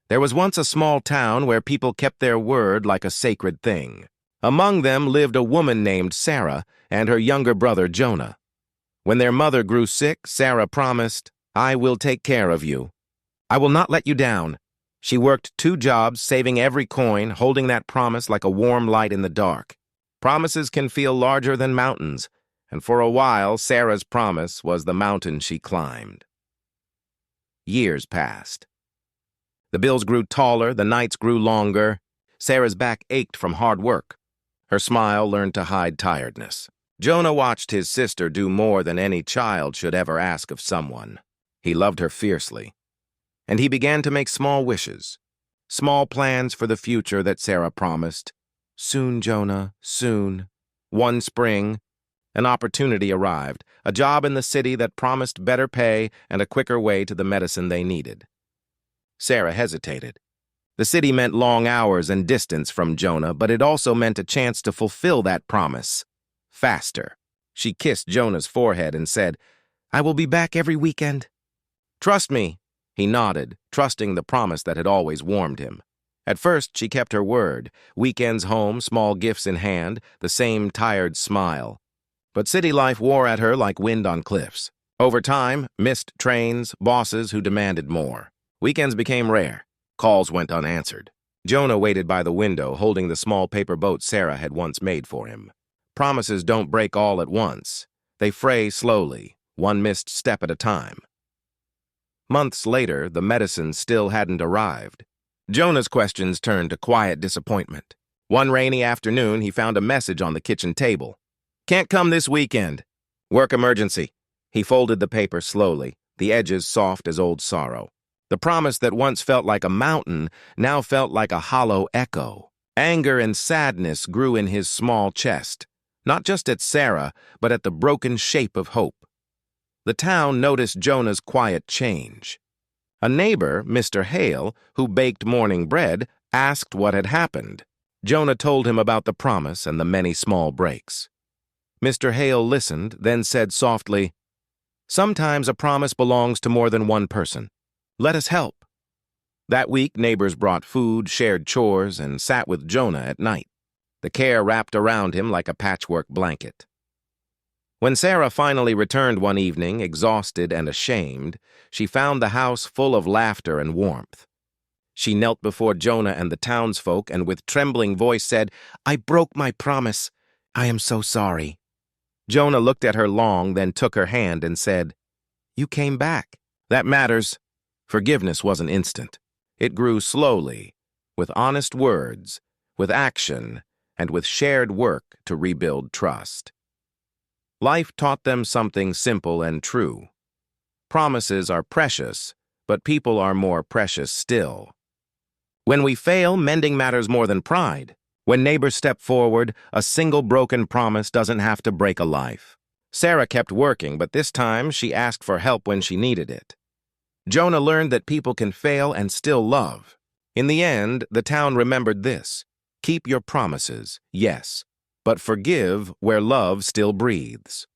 There was once a small town where people kept their word like a sacred thing. Among them lived a woman named Sarah and her younger brother Jonah. When their mother grew sick, Sarah promised, "I will take care of you. I will not let you down." She worked 2 jobs, saving every coin, holding that promise like a warm light in the dark. Promises can feel larger than mountains, and for a while, Sarah's promise was the mountain she climbed. Years passed. The bills grew taller, the nights grew longer. Sarah's back ached from hard work. Her smile learned to hide tiredness. Jonah watched his sister do more than any child should ever ask of someone. He loved her fiercely. And he began to make small wishes, small plans for the future that Sarah promised. Soon, Jonah, soon. One spring, an opportunity arrived, a job in the city that promised better pay and a quicker way to the medicine they needed. Sarah hesitated. The city meant long hours and distance from Jonah, but it also meant a chance to fulfill that promise. Faster. She kissed Jonah's forehead and said, "I will be back every weekend." "Trust me." He nodded, trusting the promise that had always warmed him. At first, she kept her word. Weekends home, small gifts in hand, the same tired smile. But city life wore at her like wind on cliffs. Over time, missed trains, bosses who demanded more. Weekends became rare. Calls went unanswered. Jonah waited by the window, holding the small paper boat Sarah had once made for him. Promises don't break all at once. They fray slowly, one missed step at a time. Months later, the medicine still hadn't arrived. Jonah's questions turned to quiet disappointment. One rainy afternoon, he found a message on the kitchen table. "Can't come this weekend. Work emergency." He folded the paper slowly, the edges soft as old sorrow. The promise that once felt like a mountain now felt like a hollow echo. Anger and sadness grew in his small chest, not just at Sarah, but at the broken shape of hope. The town noticed Jonah's quiet change. A neighbor, Mr. Hale, who baked morning bread, asked what had happened. Jonah told him about the promise and the many small breaks. Mr. Hale listened, then said softly, "Sometimes a promise belongs to more than one person. Let us help." That week, neighbors brought food, shared chores, and sat with Jonah at night. The care wrapped around him like a patchwork blanket. When Sarah finally returned one evening, exhausted and ashamed, she found the house full of laughter and warmth. She knelt before Jonah and the townsfolk and with trembling voice said, "I broke my promise. I am so sorry." Jonah looked at her long, then took her hand and said, "You came back. That matters." Forgiveness wasn't instant. It grew slowly, with honest words, with action, and with shared work to rebuild trust. Life taught them something simple and true. Promises are precious, but people are more precious still. When we fail, mending matters more than pride. When neighbors step forward, a single broken promise doesn't have to break a life. Sarah kept working, but this time she asked for help when she needed it. Jonah learned that people can fail and still love. In the end, the town remembered this. Keep your promises, yes, but forgive where love still breathes.